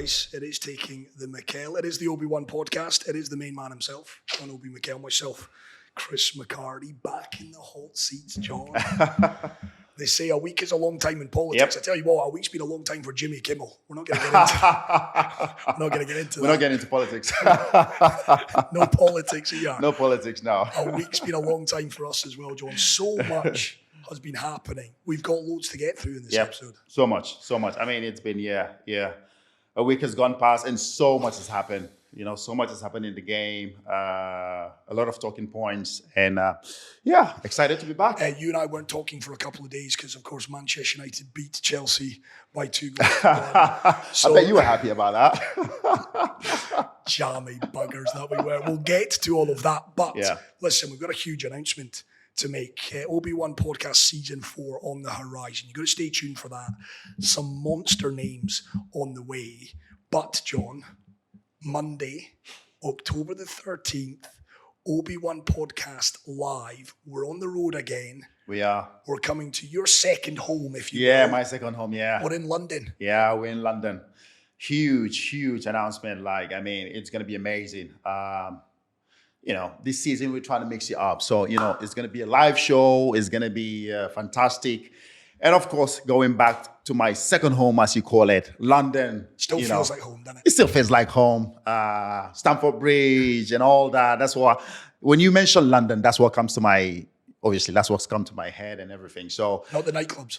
guys. It is Taking the Mikel. It is the Obi-Wan podcast. It is the main man himself, John Obi Mikel, myself, Chris McCarty, back in the hot seats, John. They say a week is a long time in politics. I tell you what, a week's been a long time for Jimmy Kimmel. We're not going to get into We're not getting into politics. No politics here. No politics now. A week's been a long time for us as well, John. So much has been happening. We've got loads to get through in this episode. So much. I mean, it's been, a week has gone past and so much has happened. You know, so much has happened in the game. A lot of talking points. And excited to be back. You and I weren't talking for a couple of days because, of course, Manchester United beat Chelsea by 2 goals. So, I bet you were happy about that. Jammy buggers that we were. We'll get to all of that. But listen, we've got a huge announcement to make. Obi-Wan podcast season 4 on the horizon. You've got to stay tuned for that. Some monster names on the way. But, John, Monday, October the 13th, Obi-Wan podcast live. We're on the road again. We are. We're coming to your second home, if you will. Yeah, my second home, We're in London. Yeah, we're in London. Huge announcement. It's going to be amazing. This season we're trying to mix it up. So, it's going to be a live show. It's going to be fantastic. And of course, going back to my second home, as you call it, London. Still feels like home, doesn't it? It still feels like home. Stamford Bridge and all that. That's what, when you mention London, that's what comes to my, obviously, that's what's come to my head and everything. So not the nightclubs.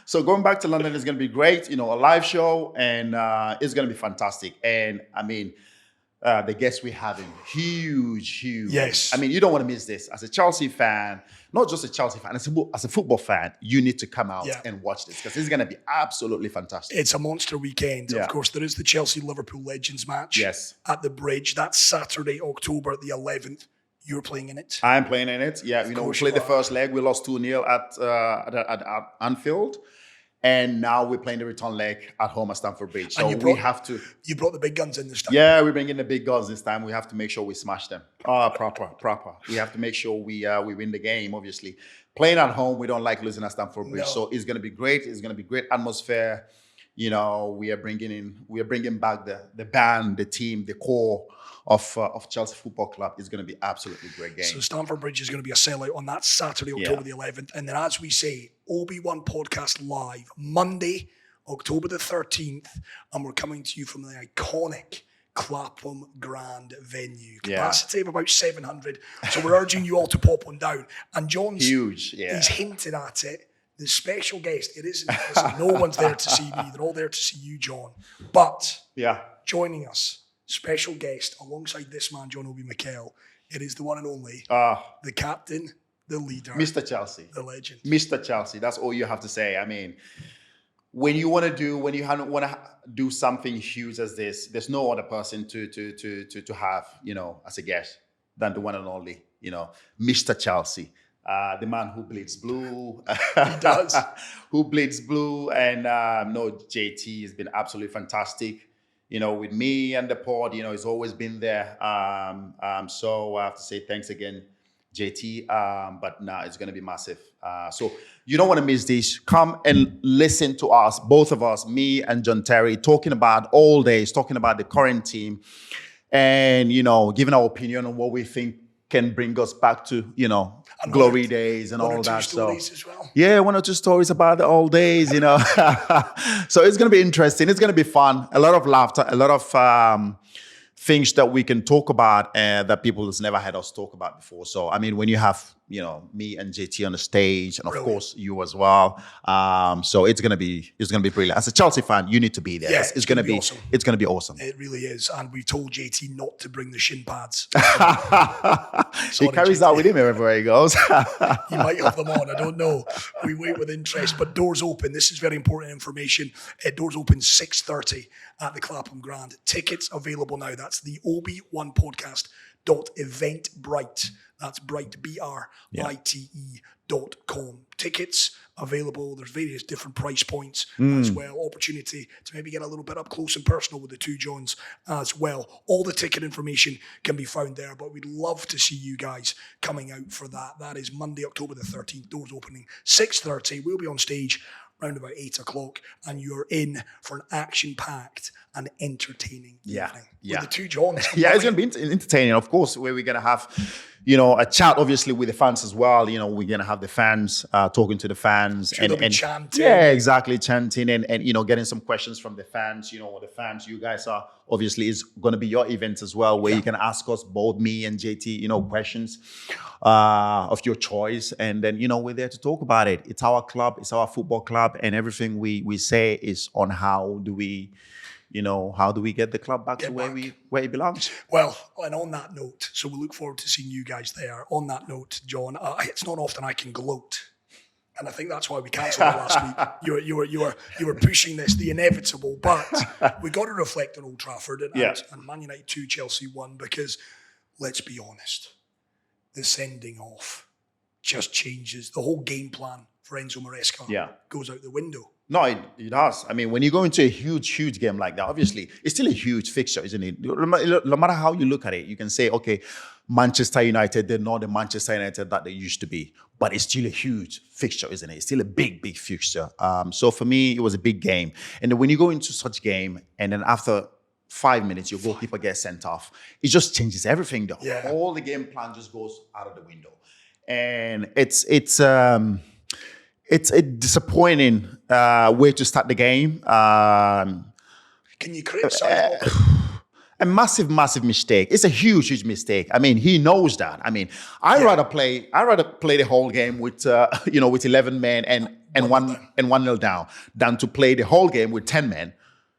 So going back to London is going to be great. A live show, and it's going to be fantastic. And the guests we're having, huge. Yes. You don't want to miss this. As a Chelsea fan, not just a Chelsea fan, as a football fan, you need to come out and watch this because it's going to be absolutely fantastic. It's a monster weekend. Yeah. Of course, there is the Chelsea-Liverpool Legends match at the Bridge. That's Saturday, October the 11th. You're playing in it. I'm playing in it. Yeah, we played the first leg. We lost 2-0 at Anfield. And now we're playing the return leg at home at Stamford Bridge. So we have to... You brought the big guns in this time. Yeah, we're bringing the big guns this time. We have to make sure we smash them. Proper. We have to make sure we win the game, obviously. Playing at home, we don't like losing at Stamford Bridge. No. So it's going to be great. It's going to be great atmosphere. We are bringing back the band, the team, the core of Chelsea Football Club. Is going to be absolutely great game. So Stamford Bridge is going to be a sellout on that Saturday, October the 11th. And then, as we say, Obi-Wan podcast live Monday, October the 13th. And we're coming to you from the iconic Clapham Grand venue. Capacity of about 700. So we're urging you all to pop on down. And John's huge. He's hinted at it. The special guest, it isn't. Listen, no one's there to see me. They're all there to see you, John. But joining us, special guest alongside this man, John Obi Mikel, it is the one and only, the captain, the leader, Mr. Chelsea, the legend, Mr. Chelsea. That's all you have to say. When you want to do something huge as this, there's no other person to have, as a guest than the one and only, Mr. Chelsea. The man who bleeds blue. He does. Who bleeds blue. And JT has been absolutely fantastic. With me and the pod, he's always been there. So I have to say thanks again, JT. But it's going to be massive. So you don't want to miss this. Come and listen to us, both of us, me and John Terry, talking about all days, talking about the current team and, giving our opinion on what we think can bring us back to, glory days and all that. So as well. Yeah, 1 or 2 stories about the old days, So it's going to be interesting. It's going to be fun. A lot of laughter, a lot of things that we can talk about that people has never had us talk about before. So, when you have, me and JT on the stage and of course you as well. So it's going to be brilliant. As a Chelsea fan, you need to be there. Yeah, it's going to be awesome. It's going to be awesome. It really is. And we've told JT not to bring the shin pads. He carries that with him wherever he goes. He might have them on. I don't know. We wait with interest. But doors open. This is very important information. Doors open 6:30 at the Clapham Grand. Tickets available now. That's the Obi-Wan podcast .eventbrite. That's Bright, BRITE.com. Tickets available. There's various different price points as well. Opportunity to maybe get a little bit up close and personal with the two Johns as well. All the ticket information can be found there, but we'd love to see you guys coming out for that. That is Monday, October the 13th. Doors opening 6:30. We'll be on stage round about 8 o'clock, and you're in for an action-packed and entertaining evening. With the two Johns. Yeah, it's going to be entertaining, of course, where we're going to have, a chat, obviously, with the fans as well. We're going to have the fans talking to the fans. Sure, and chanting. Yeah, exactly, chanting and getting some questions from the fans. The fans, you guys are, obviously, is going to be your event as well, where you can ask us, both me and JT, questions of your choice. And then, we're there to talk about it. It's our club, it's our football club, and everything we say is on how do we get the club back to where it belongs? Well, and on that note, so we look forward to seeing you guys there. On that note, John, it's not often I can gloat, and I think that's why we cancelled it last week. You were pushing this, the inevitable, but we got to reflect on Old Trafford and Man United 2, Chelsea 1, because let's be honest, the sending off just changes the whole game plan for Enzo Maresca. Goes out the window. No, it does. I mean, when you go into a huge game like that, obviously, it's still a huge fixture, isn't it? No matter how you look at it, you can say, okay, Manchester United, they're not the Manchester United that they used to be, but it's still a huge fixture, isn't it? It's still a big fixture. So for me, it was a big game. And then when you go into such game, and then after 5 minutes, your goalkeeper gets sent off, it just changes everything. All the game plan just goes out of the window. And it's a disappointing way to start the game. Can you criticize a massive mistake? It's a huge mistake. I mean, he knows that. I mean, I'd rather play the whole game with with 11 men and 1-0 down than to play the whole game with 10 men.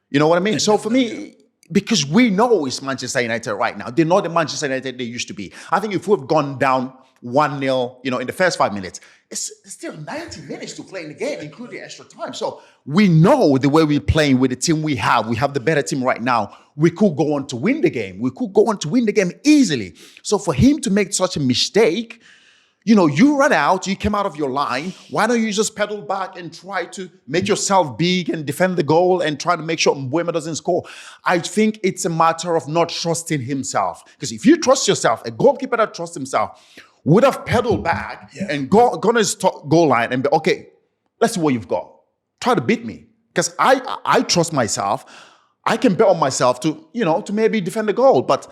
You know what I mean? So for me, because we know it's Manchester United right now. They're not the Manchester United they used to be. I think if we've gone down 1-0, in the first 5 minutes, it's still 90 minutes to play in the game, including extra time. So we know the way we're playing with the team we have. We have the better team right now. We could go on to win the game. We could go on to win the game easily. So for him to make such a mistake, you run out, you came out of your line. Why don't you just pedal back and try to make yourself big and defend the goal and try to make sure Mbeumo doesn't score? I think it's a matter of not trusting himself. Because if you trust yourself, a goalkeeper that trusts himself would have pedaled back and gone his goal line and be, okay, let's see what you've got. Try to beat me. Because I trust myself. I can bet on myself to maybe defend the goal. But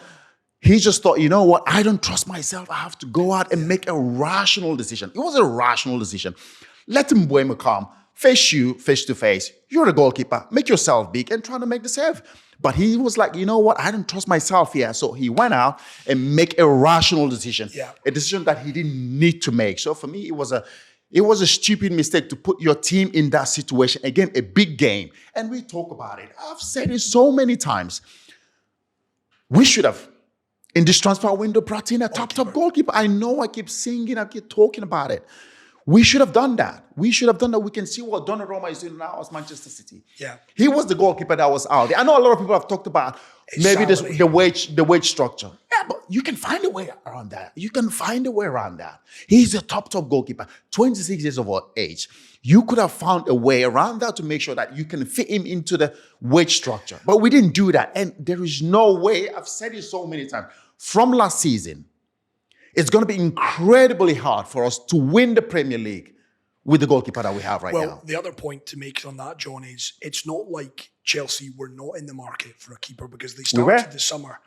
he just thought, you know what? I don't trust myself. I have to go out and make a rational decision. It was a rational decision. Let Mbeumo come, face you face to face. You're the goalkeeper. Make yourself big and try to make the save. But he was like, you know what? I don't trust myself here. So he went out and make a rational decision. A decision that he didn't need to make. So for me, it was a stupid mistake to put your team in that situation. Again, a big game. And we talk about it. I've said it so many times. We should have, in this transfer window, brought in a top goalkeeper. I know I keep singing, I keep talking about it. We should have done that. We can see what Donnarumma is doing now as Manchester City. He was the goalkeeper that was out there. I know a lot of people have talked about maybe the wage structure. Yeah, but you can find a way around that. He's a top goalkeeper, 26 years of age. You could have found a way around that to make sure that you can fit him into the wage structure. But we didn't do that. And there is no way, I've said it so many times, from last season, it's going to be incredibly hard for us to win the Premier League with the goalkeeper that we have right now. Well, the other point to make on that, John, is it's not like Chelsea were not in the market for a keeper because they started the summer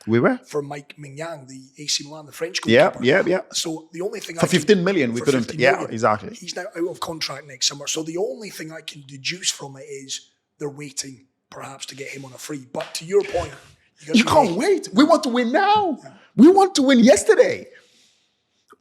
for Mike Mignan, the AC Milan, the French goalkeeper. Yeah. So the only thing for 15 million, we couldn't. Yeah, exactly. He's now out of contract next summer. So the only thing I can deduce from it is they're waiting perhaps to get him on a free. But to your point, you can't wait. We want to win now. Yeah. We want to win yesterday.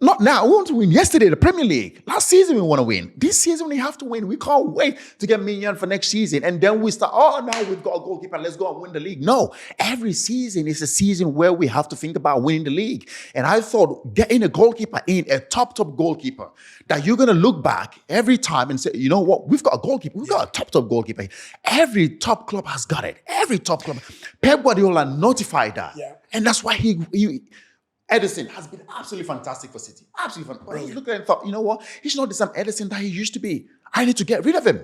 Not now. We want to win yesterday, the Premier League. Last season, we want to win. This season, we have to win. We can't wait to get Mignan for next season. And then we start, now we've got a goalkeeper. Let's go and win the league. No. Every season is a season where we have to think about winning the league. And I thought getting a goalkeeper in, a top goalkeeper, that you're going to look back every time and say, you know what? We've got a goalkeeper. We've got a top goalkeeper. Every top club has got it. Every top club. Pep Guardiola notified that. Yeah. And that's why Ederson has been absolutely fantastic for City. Absolutely fantastic. He looked at it and thought, you know what? He's not the same Ederson that he used to be. I need to get rid of him.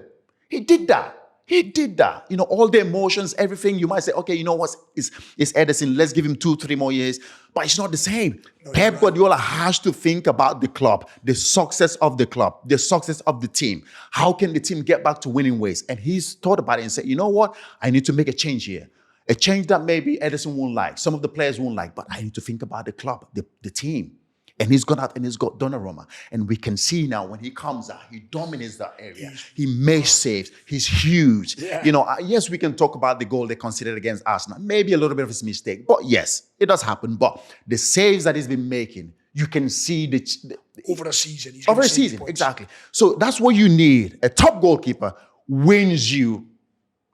He did that. He did that. All the emotions, everything. You might say, okay, you know what? It's Ederson. Let's give him 2-3 more years. But it's not the same. No, Pep right. Guardiola has to think about the club, the success of the club, the success of the team. How can the team get back to winning ways? And he's thought about it and said, you know what? I need to make a change here. A change that maybe Ederson won't like. Some of the players won't like. But I need to think about the club, the team. And he's gone out and he's got Donnarumma. And we can see now when he comes out, he dominates that area. He makes saves. He's huge. Yeah. Yes, we can talk about the goal they considered against Arsenal. Maybe a little bit of his mistake. But yes, it does happen. But the saves that he's been making, you can see the over a season. Over a season, exactly. So that's what you need. A top goalkeeper wins you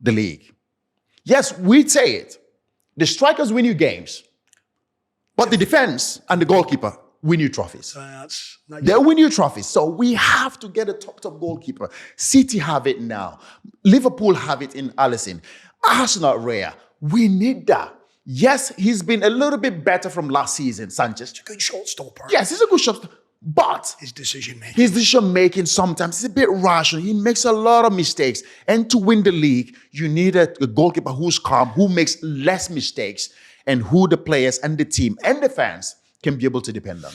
the league. Yes, we'd say it. The strikers win you games. But the defense and the goalkeeper win you trophies. They'll win you trophies. So we have to get a top goalkeeper. City have it now. Liverpool have it in Alisson. Arsenal rare. We need that. Yes, he's been a little bit better from last season, Sanchez. He's a good shot stopper. Yes, he's a good shot stopper. But his decision making sometimes is a bit rational. He makes a lot of mistakes. And to win the league, you need a goalkeeper who's calm, who makes less mistakes, and who the players and the team and the fans can be able to depend on.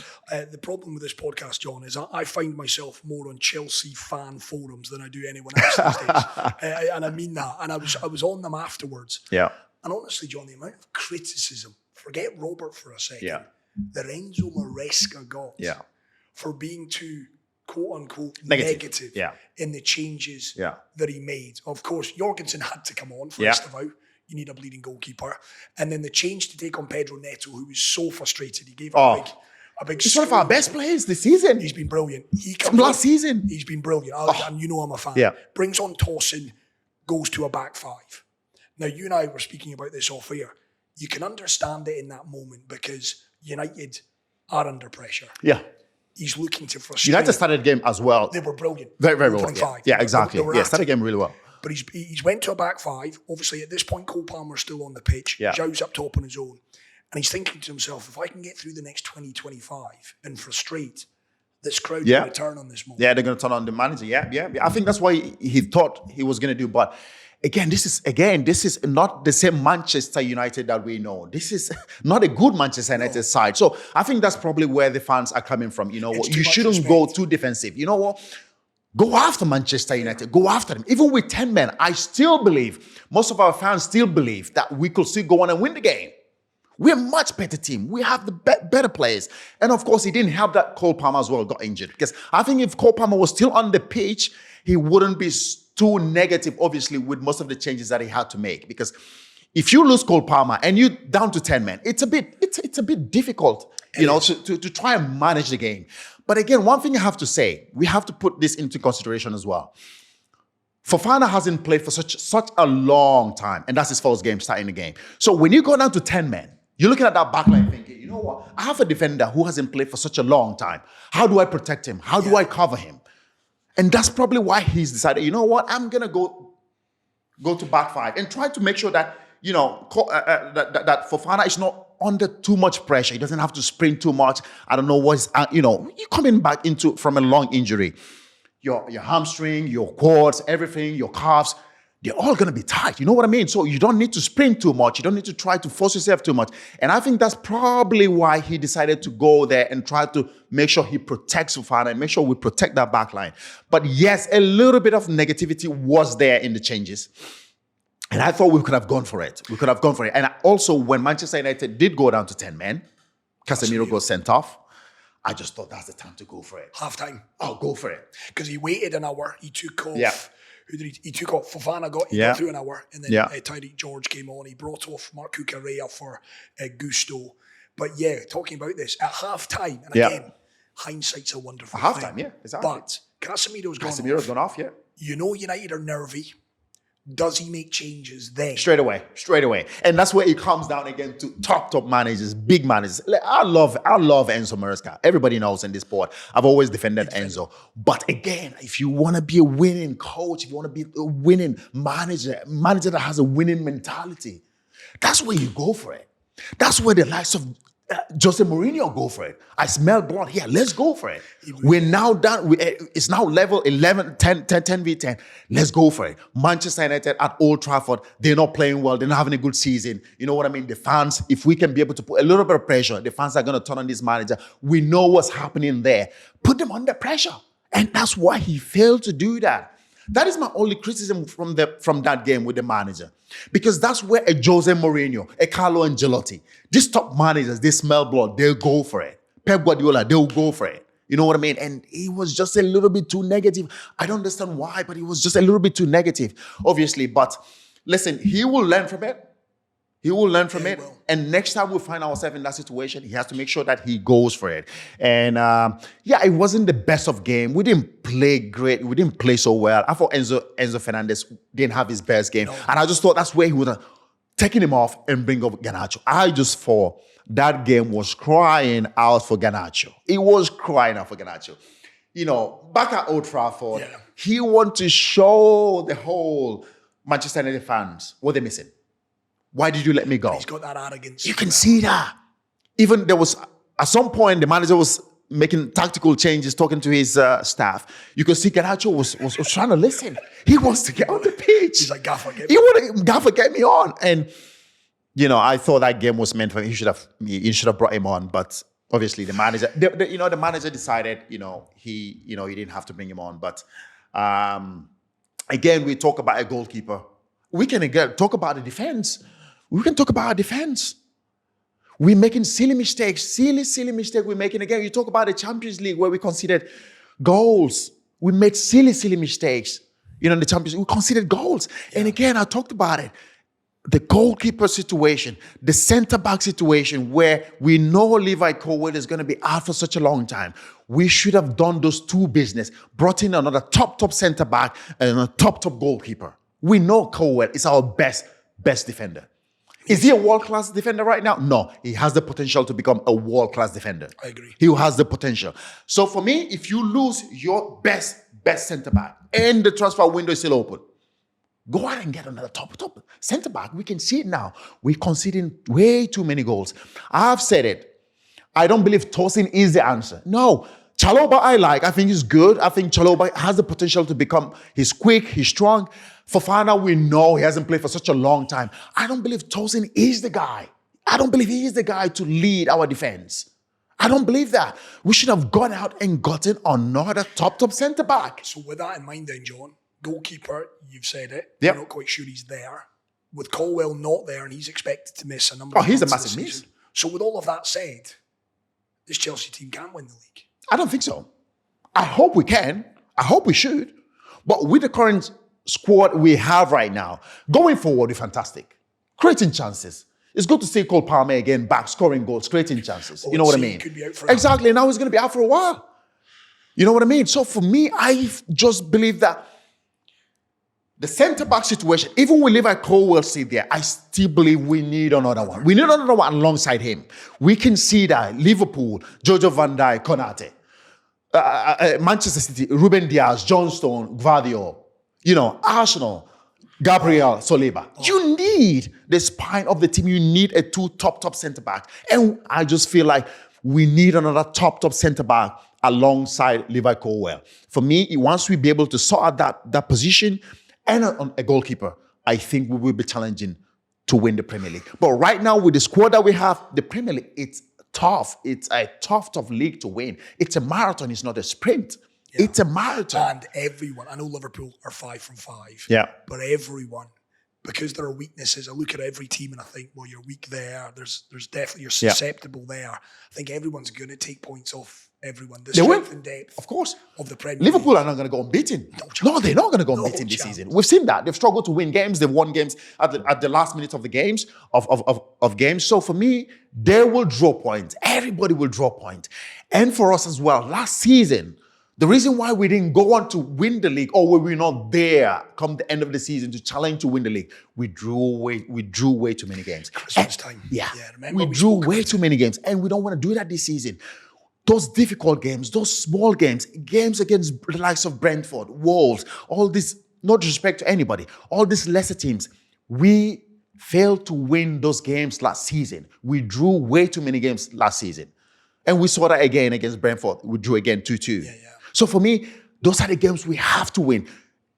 The problem with this podcast, John, is I find myself more on Chelsea fan forums than I do anyone else these days. And I mean that. And I was on them afterwards. Yeah. And honestly, John, the amount of criticism, forget Robert for a second, that Enzo Maresca got for being too, quote-unquote, negative in the changes that he made. Of course, Jorgensen had to come on, first of all. You need a bleeding goalkeeper. And then the change to take on Pedro Neto, who was so frustrated. He gave a big He's one of our best players this season. He's been brilliant. From last season. He's been brilliant. And you know I'm a fan. Yeah. Brings on Tosin, goes to a back five. Now, you and I were speaking about this off air. You can understand it in that moment because United are under pressure. Yeah. He's looking to frustrate. United started the game as well. They were brilliant. Very, very well. Yeah, exactly. Started the game really well. But he's went to a back five. Obviously, at this point, Cole Palmer's still on the pitch. Yeah. Zhao's up top on his own. And he's thinking to himself, if I can get through the next 20-25 and frustrate this crowd, going to turn on this moment. Yeah, they're going to turn on the manager. Yeah. I think that's why he thought he was going to do. But again, this is not the same Manchester United that we know. This is not a good Manchester United side. So I think that's probably where the fans are coming from. You know what? You shouldn't go too defensive. You know what? Go after Manchester United. Go after them. Even with 10 men, I still believe, most of our fans still believe that we could still go on and win the game. We're a much better team. We have the better players. And of course, it didn't help that Cole Palmer as well got injured. Because I think if Cole Palmer was still on the pitch, he wouldn't be too negative, obviously, with most of the changes that he had to make. Because if you lose Cole Palmer and you're down to 10 men, it's a bit difficult, to try and manage the game. But again, one thing I have to say, we have to put this into consideration as well. Fofana hasn't played for such a long time, and that's his first game starting the game. So when you go down to 10 men, you're looking at that backline thinking, you know what? I have a defender who hasn't played for such a long time. How do I protect him? How do I cover him? And that's probably why he's decided, you know what? I'm going to go to back five and try to make sure that, that Fofana is not under too much pressure. He doesn't have to sprint too much. I don't know what's, you're coming back from a long injury. Your hamstring, your quads, everything, your calves, they're all going to be tight. You know what I mean? So you don't need to sprint too much. You don't need to try to force yourself too much. And I think that's probably why he decided to go there and try to make sure he protects Fofana and make sure we protect that back line. But yes, a little bit of negativity was there in the changes. And I thought we could have gone for it. And also, when Manchester United did go down to 10 men, Casemiro got sent off. I just thought that's the time to go for it. Half time. Oh, go for it. Because he waited an hour. He took off. Yeah. Who did he took off? Fofana got through an hour. And then Tyreek George came on. He brought off Marc Cucurella for Gusto. But talking about this, at half time, and again, hindsight's a wonderful thing. Half time, exactly. But Casemiro's gone off, yeah. You know United are nervy. Does he make changes then? Straight away. And that's where it comes down again to top managers, big managers. I love Enzo Maresca. Everybody knows in this sport. I've always defended Enzo. But again, if you want to be a winning coach, if you want to be a winning manager that has a winning mentality, that's where you go for it. That's where the likes of José Mourinho go for it. I smell blood here. Let's go for it. We're now done. It's now level 11, 10 v 10. Let's go for it. Manchester United at Old Trafford, they're not playing well. They're not having a good season. You know what I mean? The fans, if we can be able to put a little bit of pressure, the fans are going to turn on this manager. We know what's happening there. Put them under pressure. And that's why he failed to do that. That is my only criticism from that game with the manager. Because that's where a José Mourinho, a Carlo Ancelotti, these top managers, they smell blood, they'll go for it. Pep Guardiola, they'll go for it. You know what I mean? And he was just a little bit too negative. I don't understand why, but he was just a little bit too negative, obviously. But listen, he will learn from it. He will learn from it. And next time we find ourselves in that situation, he has to make sure that he goes for it. And it wasn't the best of game. We didn't play great. We didn't play so well. I thought Enzo Fernandez didn't have his best game. No. And I just thought that's where he would have taken him off and bring up Garnacho. I just thought that game was crying out for Garnacho. It was crying out for Garnacho. You know, back at Old Trafford, he wanted to show the whole Manchester United fans what they're missing. Why did you let me go? He's got that arrogance. You can see that. Even there was, at some point, the manager was making tactical changes, talking to his staff. You could see Garnacho was trying to listen. He wants to get on the pitch. He's like, Gaffer, get me on. He wanted Gaffer, get me on. And, you know, I thought that game was meant for him. He should have brought him on. But obviously the manager, the manager decided, he didn't have to bring him on. But again, we talk about a goalkeeper. We can again talk about the defense. We can talk about our defense. We're making silly mistakes, silly mistake we're making. Again, you talk about the Champions League where we conceded goals. We made silly mistakes. In the Champions League, we conceded goals. Yeah. And again, I talked about it. The goalkeeper situation, the centre-back situation where we know Levi Colwill is going to be out for such a long time. We should have done those two business, brought in another top centre-back and a top goalkeeper. We know Colwill is our best defender. Is he a world-class defender right now? No. He has the potential to become a world-class defender. I agree. He has the potential. So for me, if you lose your best centre-back and the transfer window is still open, go out and get another top centre-back. We can see it now. We're conceding way too many goals. I've said it. I don't believe Tosin is the answer. No. Chalobah I think he's good. I think Chalobah has the potential to become, he's quick, he's strong. Fofana, we know he hasn't played for such a long time. I don't believe Tosin is the guy. I don't believe he is the guy to lead our defense. I don't believe that. We should have gone out and gotten another top centre-back. So with that in mind then, John, goalkeeper, you've said it. Yep. You're not quite sure he's there. With Colwill not there and he's expected to miss a number of he's a months massive miss. So with all of that said, this Chelsea team can win the league. I don't think so. I hope we can. I hope we should. But with the current squad we have right now, going forward, we're fantastic. Creating chances. It's good to see Cole Palmer again back, scoring goals, creating chances. You know what I mean? Could be out for exactly. Now he's going to be out for a while. You know what I mean? So for me, I just believe that the centre-back situation, even with Levi Colwill sit there, I still believe we need another one. We need another one alongside him. We can see that Liverpool, Jojo van Dijk, Konate, Manchester City, Ruben Diaz, John Stone, Gvardiol, Arsenal, Gabriel Saliba. You need the spine of the team. You need a two top centre-back. And I just feel like we need another top centre-back alongside Levi Colwill. For me, once we be able to sort out that position and a goalkeeper, I think we will be challenging to win the Premier League. But right now, with the squad that we have, the Premier League, it's tough. It's a tough league to win. It's a marathon. It's not a sprint. Yeah. It's a marathon. And everyone, I know Liverpool are 5 from 5. Yeah. But everyone, because there are weaknesses, I look at every team and I think, well, you're weak there. There's definitely, you're susceptible there. I think everyone's going to take points off everyone. The strength and depth, of course, of the Premier Liverpool League. are not going to go unbeaten. No, they're not going to go unbeaten this season. We've seen that. They've struggled to win games. They've won games at the last minute of the games, of games. So for me, they will draw points. Everybody will draw points. And for us as well, last season, the reason why we didn't go on to win the league, or we were not there come the end of the season to challenge to win the league, we drew way too many games. Christmas time. Yeah, remember we drew way too many games, and we don't want to do that this season. Those difficult games, those small games against the likes of Brentford, Wolves, all this, no disrespect to anybody, all these lesser teams, we failed to win those games last season. We drew way too many games last season. And we saw that again against Brentford. We drew again 2-2. Yeah. So for me, those are the games we have to win.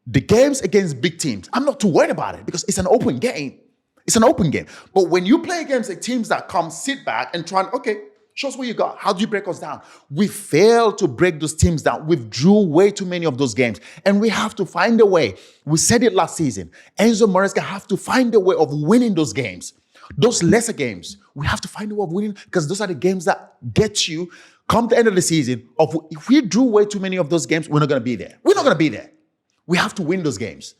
The games against big teams, I'm not too worried about it because it's an open game. It's an open game. But when you play against the teams that come, sit back and try and, okay, show us what you got. How do you break us down? We failed to break those teams down. We've drew way too many of those games. And we have to find a way. We said it last season. Enzo Maresca have to find a way of winning those games. Those lesser games, we have to find a way of winning because those are the games that get you, come the end of the season, if we drew way too many of those games, we're not going to be there. We're not going to be there. We have to win those games.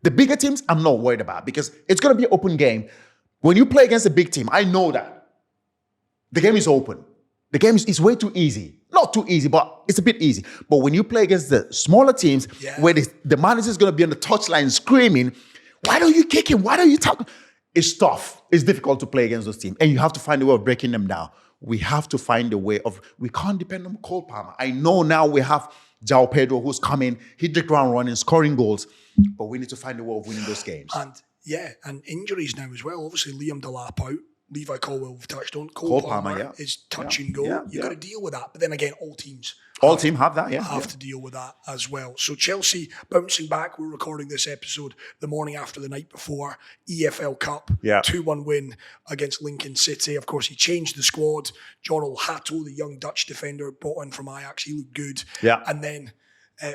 The bigger teams, I'm not worried about because it's going to be an open game. When you play against a big team, I know that the game is open. The game is way too easy. Not too easy, but it's a bit easy. But when you play against the smaller teams, where the manager is going to be on the touchline screaming, why don't you kick him? Why don't you talk? It's tough. It's difficult to play against those teams. And you have to find a way of breaking them down. We have to find a way of, we can't depend on Cole Palmer. I know now we have João Pedro who's coming, hit the ground running, scoring goals, but we need to find a way of winning those games. And injuries now as well. Obviously, Liam Delap out. Levi Colwill we've touched on. Cole Palmer is touch and go. You've got to deal with that. But then again, all teams have that, have to deal with that as well. So Chelsea bouncing back. We're recording this episode the morning after the night before. EFL Cup, 2-1 win against Lincoln City. Of course, he changed the squad. Jonel Hato, the young Dutch defender, brought in from Ajax. He looked good. Yeah. And then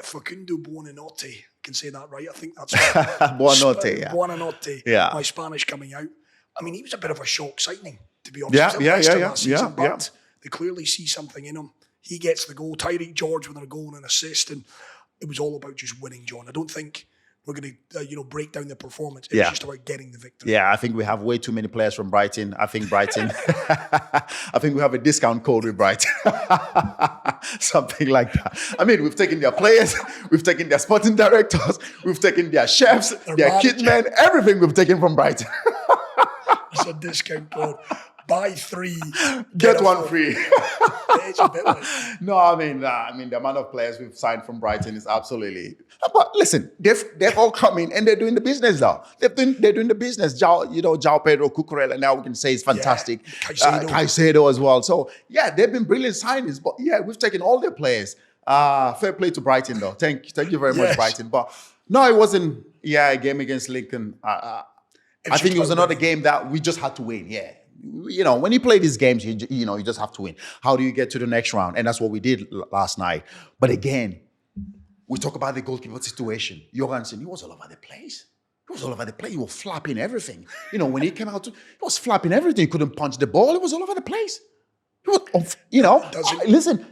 Facundo Buonanotte, I can say that right. I think that's right. Buonanotte. Yeah. My Spanish coming out. I mean, he was a bit of a shock signing, to be honest. But they clearly see something in him. He gets the goal. Tyreek George with a goal and an assist, and it was all about just winning, John. I don't think we're going to break down the performance. It's just about getting the victory. Yeah, I think we have way too many players from Brighton. I think Brighton, I think we have a discount code with Brighton. Something like that. I mean, we've taken their players, we've taken their sporting directors, we've taken their chefs, their kitmen, everything we've taken from Brighton. It's a discount code. Buy 3, get 1 free. It's a bit like No, I mean, the amount of players we've signed from Brighton is absolutely. But listen, they've all come in and they're doing the business now. They're doing the business. João Pedro, Cucurella, now we can say is fantastic. Caicedo as well. So they've been brilliant signings. But we've taken all their players. Fair play to Brighton though. Thank you very much, Brighton. But no, it wasn't. A game against Lincoln. I think it was another game that we just had to win. Yeah. When you play these games, you just have to win. How do you get to the next round? And that's what we did last night. But again, we talk about the goalkeeper situation. Jorgensen, he was all over the place. He was flapping everything. When he came out, he was flapping everything. He couldn't punch the ball. He was all over the place. He was, listen.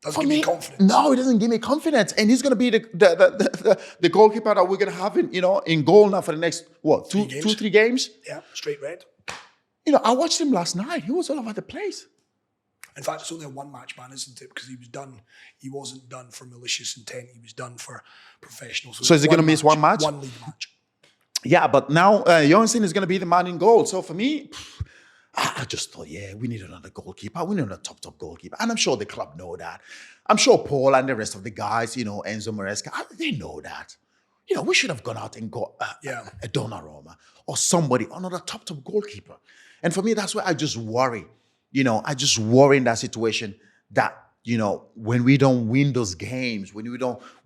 Doesn't give me confidence. No, it doesn't give me confidence. And he's going to be the goalkeeper that we're going to have in goal now for the next, 2-3 games? Yeah, straight red. I watched him last night. He was all over the place. In fact, it's only a one-match ban, isn't it? Because he was done. He wasn't done for malicious intent. He was done for professional. So is he going to miss one match? One league match. Yeah, but now Jorgensen is going to be the man in goal. So for me, I just thought, we need another goalkeeper. We need another top goalkeeper. And I'm sure the club know that. I'm sure Paul and the rest of the guys, Enzo Maresca, they know that. We should have gone out and got a Donnarumma or somebody, another top goalkeeper. And for me, that's why I just worry. I just worry in that situation that, when we don't win those games, when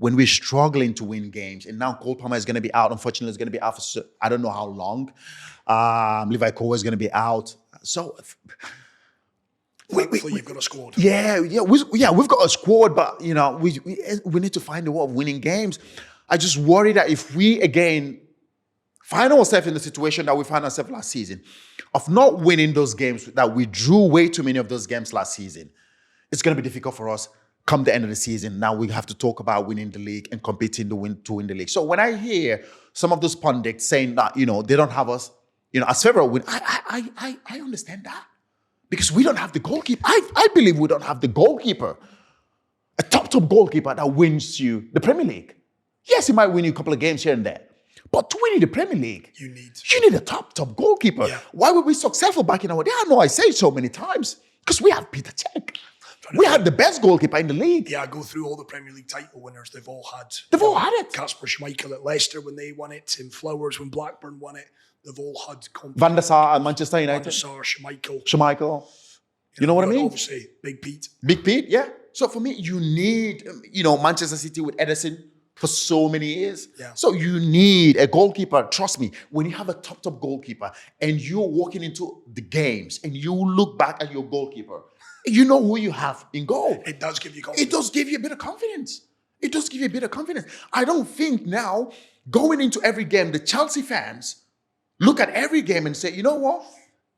we're struggling to win games, and now Cole Palmer is going to be out. Unfortunately, he's going to be out for I don't know how long. Levi Colwill is going to be out. So you've got a squad. We've got a squad, but we need to find a way of winning games. I just worry that if we again find ourselves in the situation that we found ourselves last season, of not winning those games, that we drew way too many of those games last season, it's going to be difficult for us come the end of the season. Now we have to talk about winning the league and competing to win the league. So when I hear some of those pundits saying that, they don't have us, as favorite win, I understand that. Because we don't have the goalkeeper. I believe we don't have the goalkeeper. A top goalkeeper that wins you the Premier League. Yes, he might win you a couple of games here and there. But to win in the Premier League, you need a top goalkeeper. Yeah. Why were we successful back in our day? I know I say it so many times. Because we have Peter Cech. We had the best goalkeeper in the league. Yeah, go through all the Premier League title winners. They've all had it. Kasper Schmeichel at Leicester when they won it, Tim Flowers when Blackburn won it. They've all had Van der Sar at Manchester United. Van der Sar, Schmeichel. You know what I mean? Obviously, Big Pete. Big Pete, yeah. So for me, you need, Manchester City with Ederson for so many years. Yeah. So you need a goalkeeper. Trust me, when you have a top goalkeeper and you're walking into the games and you look back at your goalkeeper, you know who you have in goal. It does give you confidence. It does give you a bit of confidence. I don't think now, going into every game, the Chelsea fans look at every game and say, you know what?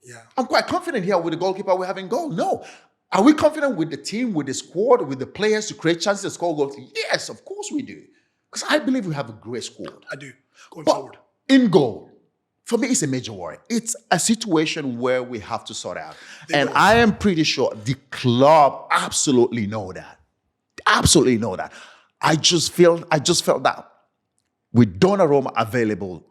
Yeah. I'm quite confident here with the goalkeeper we have in goal. No. Are we confident with the team, with the squad, with the players to create chances to score goals? Yes, of course we do. Because I believe we have a great squad. I do. Going forward. In goal, for me, it's a major worry. It's a situation where we have to sort out. And I am pretty sure the club absolutely know that. Absolutely know that. I just felt that with Donnarumma available.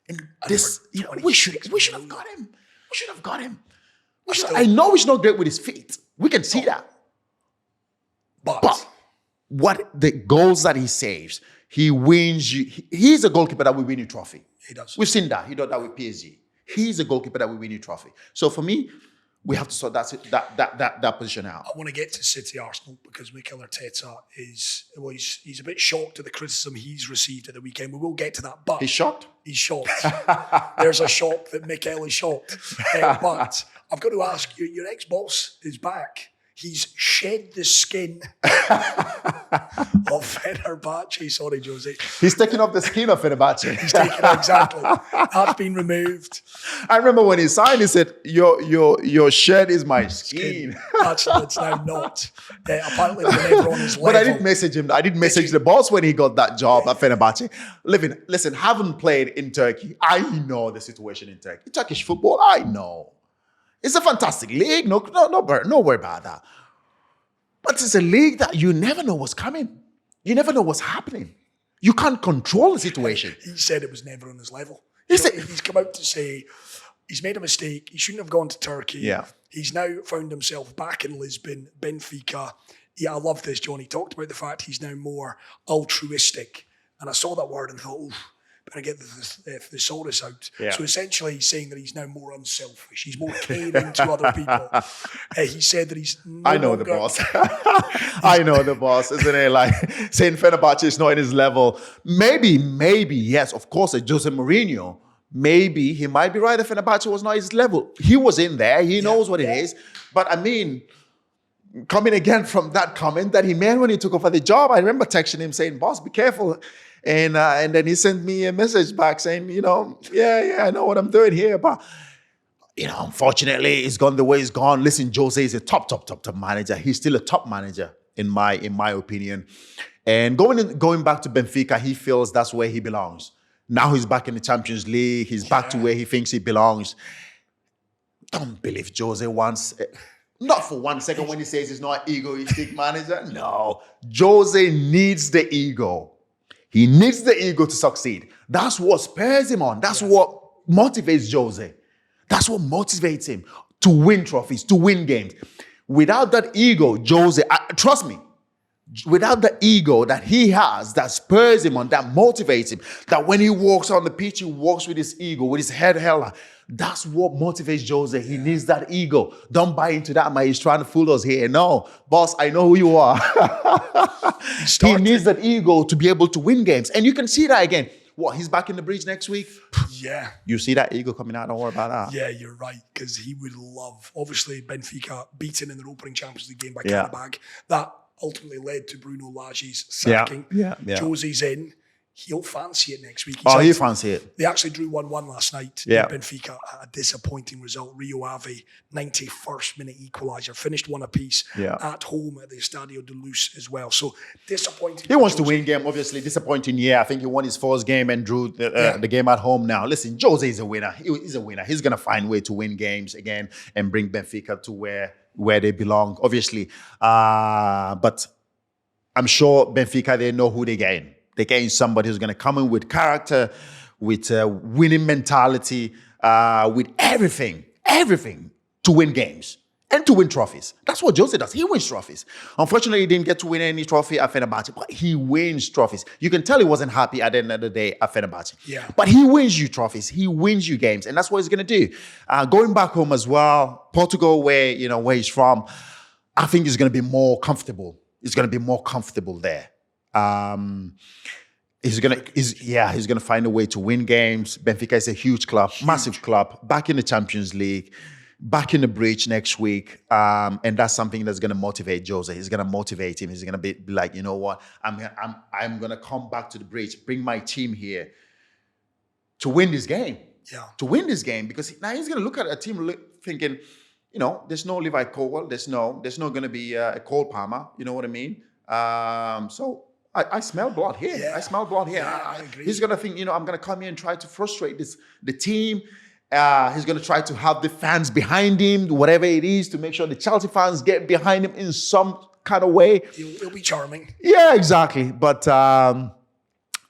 And this, we should have got him. I know he's not great with his feet. We can see that. But what the goals that he saves, he wins. He's a goalkeeper that will win you trophy. He does. We've seen that. He does that with PSG. He's a goalkeeper that will win you trophy. So for me, we have to sort that position out. I want to get to City Arsenal because Mikel Arteta he's a bit shocked at the criticism he's received at the weekend. We will get to that, but he's shocked. He's shocked. There's a shock that Mikel is shocked. But I've got to ask you, your ex-boss is back. He's shed the skin of Fenerbahce. Sorry, Jose. He's taking off the skin of Fenerbahce. He's taking it, exactly. That's been removed. I remember when he signed, he said, your shed is my skin. That's now not. Apparently, they're never on his level. But I did message him. I did message the boss when he got that job at Fenerbahce. Listen, haven't played in Turkey. I know the situation in Turkey. Turkish football, I know. It's a fantastic league. No worry about that. But it's a league that you never know what's coming. You never know what's happening. You can't control the situation. He said it was never on his level. He's come out to say he's made a mistake. He shouldn't have gone to Turkey. Yeah. He's now found himself back in Lisbon, Benfica. Yeah, I love this, John. He talked about the fact he's now more altruistic. And I saw that word and thought, oof. Better get the thesaurus out. Yeah. So essentially, he's saying that he's now more unselfish. He's more caring to other people. He said that he's no I know longer... the boss. I know the boss, isn't it? Like saying Fenerbahce is not in his level. Maybe, yes, of course, José Mourinho, maybe he might be right if Fenerbahce was not his level. He was in there. He knows what it is. But I mean, coming again from that comment that he made when he took over the job, I remember texting him saying, boss, be careful. And then he sent me a message back saying, I know what I'm doing here. But, unfortunately, it's gone the way it's gone. Listen, Jose is a top manager. He's still a top manager, in my opinion. And going back to Benfica, he feels that's where he belongs. Now he's back in the Champions League. He's back to where he thinks he belongs. Don't believe Jose once... Not for 1 second when he says he's not an egoistic manager. No. Jose needs the ego. He needs the ego to succeed. That's what spurs him on. That's what motivates Jose. That's what motivates him to win trophies, to win games. Without that ego, Jose, trust me, without the ego that he has, that spurs him on, that motivates him, that when he walks on the pitch, he walks with his ego, with his head held high. That's what motivates Jose. He needs that ego. Don't buy into that, man. He's trying to fool us here. No, boss, I know who you are. He needs that ego to be able to win games. And you can see that again. What, he's back in the bridge next week? Yeah. You see that ego coming out. Don't worry about that. Yeah, you're right. Because he would love, obviously, Benfica beaten in their opening Champions League game by Karabag. That ultimately led to Bruno Lage's sacking. Yeah. Jose's in. He'll fancy it next week. He'll fancy it. They actually drew 1-1 last night. Yeah. Benfica, a disappointing result. Rio Ave, 91st minute equaliser. Finished one apiece at home at the Estadio de Luz as well. So disappointing. He wants to win game, obviously. Disappointing, I think he won his first game and drew the game at home now. Listen, Jose is a winner. He's a winner. He's going to find a way to win games again and bring Benfica to where they belong, obviously. But I'm sure Benfica, they know who they're getting. They're getting somebody who's going to come in with character, with winning mentality, with everything to win games. and to win trophies. That's what Jose does. He wins trophies. Unfortunately, he didn't get to win any trophy at Fenerbahce, but he wins trophies. You can tell he wasn't happy at the end of the day at Fenerbahce. Yeah. But he wins you trophies. He wins you games, and that's what he's going to do. Going back home as well, Portugal, where he's from, I think he's going to be more comfortable. He's going to be more comfortable there. He's gonna find a way to win games. Benfica is a huge club, massive club, back in the Champions League, back in the breach next week, and that's something that's gonna motivate Jose. He's gonna motivate him. He's gonna be like, you know what? I'm gonna come back to the breach, bring my team here to win this game. Yeah. To win this game, because now he's gonna look at a team thinking, there's no Levi Colwell, there's no gonna be a Cole Palmer. You know what I mean? So. I smell blood here. Yeah. I smell blood here. Yeah, I agree. He's going to think, I'm going to come here and try to frustrate the team. He's going to try to have the fans behind him, whatever it is, to make sure the Chelsea fans get behind him in some kind of way. He'll be charming. Yeah, exactly. But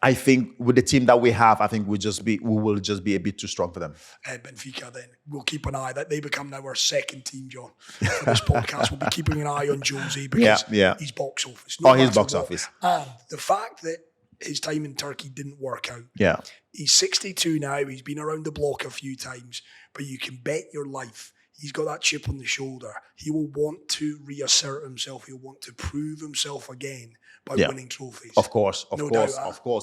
I think with the team that we have, I think we will just be a bit too strong for them. Benfica, then we'll keep an eye that they become now our second team, John. For this podcast, we'll be keeping an eye on Jose because his box office. His box office. And the fact that his time in Turkey didn't work out. Yeah. He's 62 now. He's been around the block a few times, but you can bet your life he's got that chip on the shoulder. He will want to reassert himself. He'll want to prove himself again by winning trophies. Of course,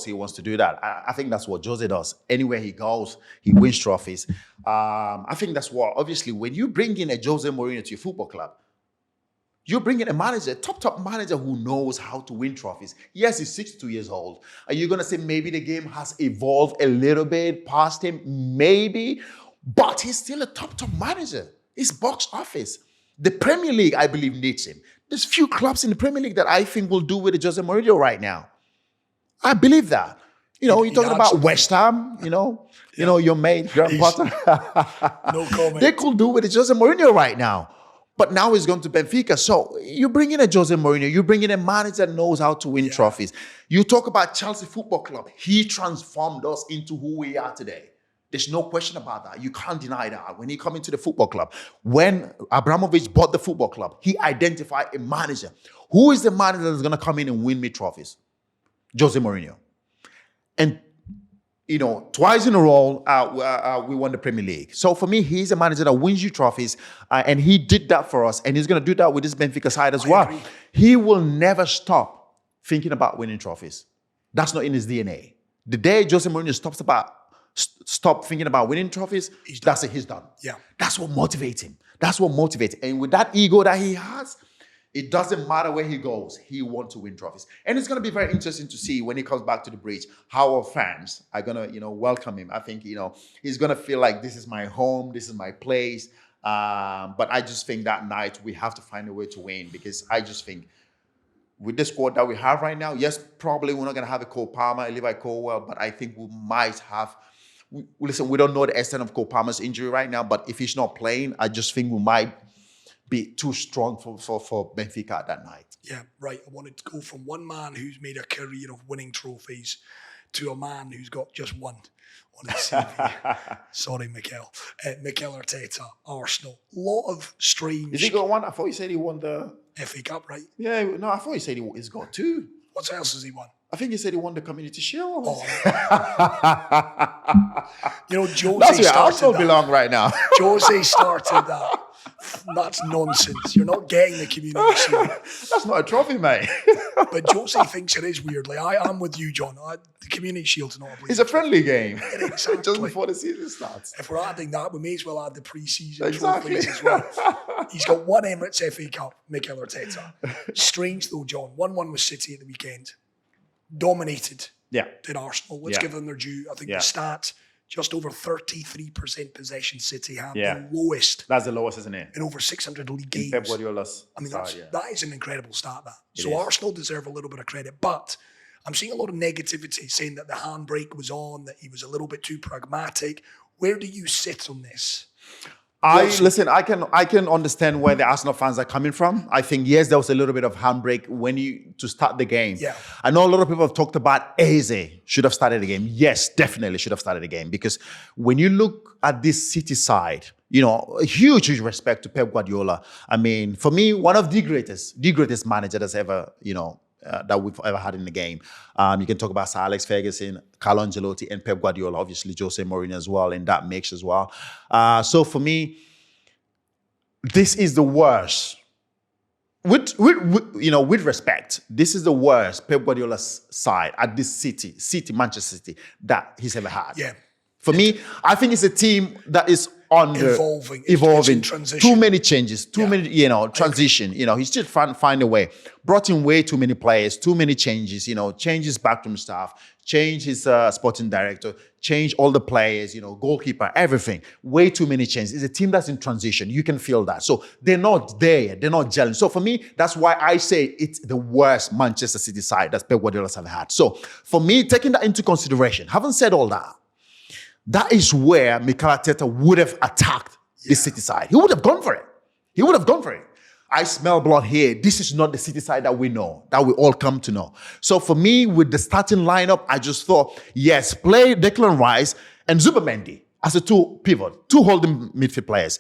he wants to do that. I think that's what Jose does. Anywhere he goes, he wins trophies. I think that's what, obviously, when you bring in a Jose Mourinho to your football club, you're bringing a manager, top manager who knows how to win trophies. Yes, he's 62 years old. Are you going to say maybe the game has evolved a little bit past him? Maybe. But he's still a top manager. His box office. The Premier League, I believe, needs him. There's few clubs in the Premier League that I think will do with Jose Mourinho right now. I believe that. You're talking about West Ham, your mate, Graham Potter. No comment. They could do with Jose Mourinho right now. But now he's gone to Benfica. So you bring in a Jose Mourinho. You bring in a manager that knows how to win trophies. You talk about Chelsea Football Club. He transformed us into who we are today. There's no question about that. You can't deny that. When he came into the football club, when Abramovich bought the football club, he identified a manager. Who is the manager that's going to come in and win me trophies? Jose Mourinho. And, twice in a row, we won the Premier League. So for me, he's a manager that wins you trophies. And he did that for us. And he's going to do that with this Benfica side as well. Agree. He will never stop thinking about winning trophies. That's not in his DNA. The day Jose Mourinho stop thinking about winning trophies, that's it, he's done. Yeah. That's what motivates him. And with that ego that he has, it doesn't matter where he goes. He wants to win trophies. And it's going to be very interesting to see when he comes back to the breach, how our fans are going to, welcome him. I think, he's going to feel like this is my home, this is my place. But I just think that night we have to find a way to win, because I just think with the squad that we have right now, yes, probably we're not going to have a Cole Palmer, a Levi Colwell, but I think we might have. Listen, we don't know the extent of Cole Palmer's injury right now, but if he's not playing, I just think we might be too strong for Benfica at that night. Yeah, right. I wanted to go from one man who's made a career of winning trophies to a man who's got just one on his CV. Sorry, Mikel. Mikel Arteta, Arsenal. A lot of strange... Has he got one? I thought he said he won the... FA Cup, right? Yeah, no, I thought he said he's got two. What else has he won? I think he said he won the Community Shield. Jose That's where started Arsenal that. belong right now. Jose started that. That's nonsense. You're not getting the Community Shield. That's not a trophy, mate. But Jose thinks it is weirdly. I'm with you, John. The Community Shield's not a It's a friendly game. Exactly. Just before the season starts. If we're adding that, we may as well add the pre-season Exactly. trophies as well. He's got one Emirates FA Cup, Mikel Arteta. Strange though, John. 1-1 with City at the weekend. Dominated did Arsenal. Let's give them their due. I think the stat, just over 33% possession City have, the lowest. That's the lowest, isn't it? In over 600 league games. Pep Guardiola's I mean, that is an incredible stat, that. It So is. Arsenal deserve a little bit of credit, but I'm seeing a lot of negativity saying that the handbrake was on, that he was a little bit too pragmatic. Where do you sit on this? Listen, I can understand where the Arsenal fans are coming from. I think, yes, there was a little bit of handbrake to start the game. Yeah. I know a lot of people have talked about Eze should have started the game. Yes, definitely should have started the game, because when you look at this City side, a huge respect to Pep Guardiola. I mean, for me, one of the greatest manager that's ever, that we've ever had in the game. You can talk about Sir Alex Ferguson, Carlo Ancelotti, and Pep Guardiola, obviously José Mourinho as well, in that mix as well. So for me, this is the worst. With respect, this is the worst Pep Guardiola's side at this City, Manchester City, that he's ever had. Yeah. For me, I think it's a team that is evolving. It's in transition. Too many changes, too many, transition. He's just find a way. Brought in way too many players, too many changes. Change his backroom staff, change his sporting director, change all the players. Goalkeeper, everything. Way too many changes. It's a team that's in transition. You can feel that. So they're not there yet. They're not gelling. So for me, that's why I say it's the worst Manchester City side that Pep Guardiola's ever had. So for me, taking that into consideration, having said all that, that is where Mikel Arteta would have attacked the City side. He would have gone for it. I smell blood here. This is not the City side that we know, that we all come to know. So for me, with the starting lineup, I just thought, yes, play Declan Rice and Zubimendi as a two holding midfield players.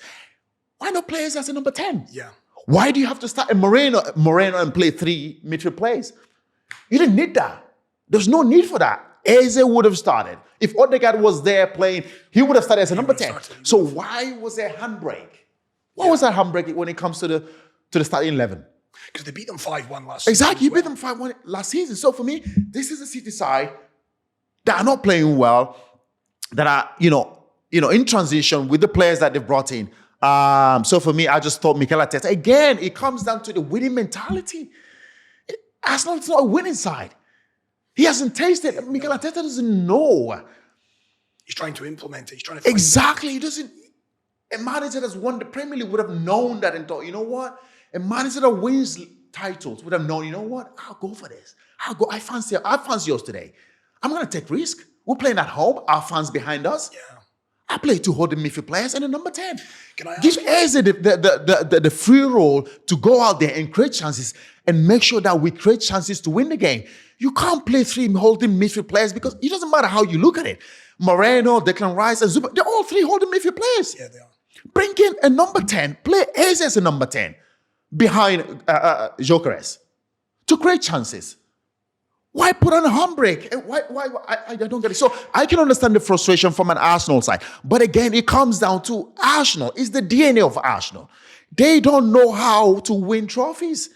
Why not players as a number 10? Yeah. Why do you have to start a Moreno and play 3 midfield players? You didn't need that. There's no need for that. Eze would have started. If Odegaard was there playing, he would have started as a number 10. So why was there handbrake? Why was that handbrake when it comes to the starting 11? Because they beat them 5-1 last season. Exactly, you beat them 5-1 last season. So for me, this is a City side that are not playing well, that are, in transition with the players that they've brought in. So for me, I just thought Mikel Arteta, again, it comes down to the winning mentality. Arsenal is not a winning side. He hasn't tasted it. Mikel Arteta doesn't know. He's trying to implement it. He's trying to exactly. He doesn't. A manager that's won the Premier League would have known that and thought, you know what? A manager that wins titles would have known, you know what? I'll go for this. I fancy yours today. I'm going to take risk. We're playing at home. Our fans behind us. Yeah. I play 2 holding midfield players and a number 10. Can I give Eze the free role to go out there and create chances and make sure that we create chances to win the game. You can't play 3 holding midfield players because it doesn't matter how you look at it. Moreno, Declan Rice, and Zuba, they're all 3 holding midfield players. Yeah, they are. Bring in a number 10. Play Eze as a number 10 behind Gyökeres to create chances. Why put on a handbrake? Why? I don't get it. So I can understand the frustration from an Arsenal side. But again, it comes down to Arsenal. It's the DNA of Arsenal. They don't know how to win trophies.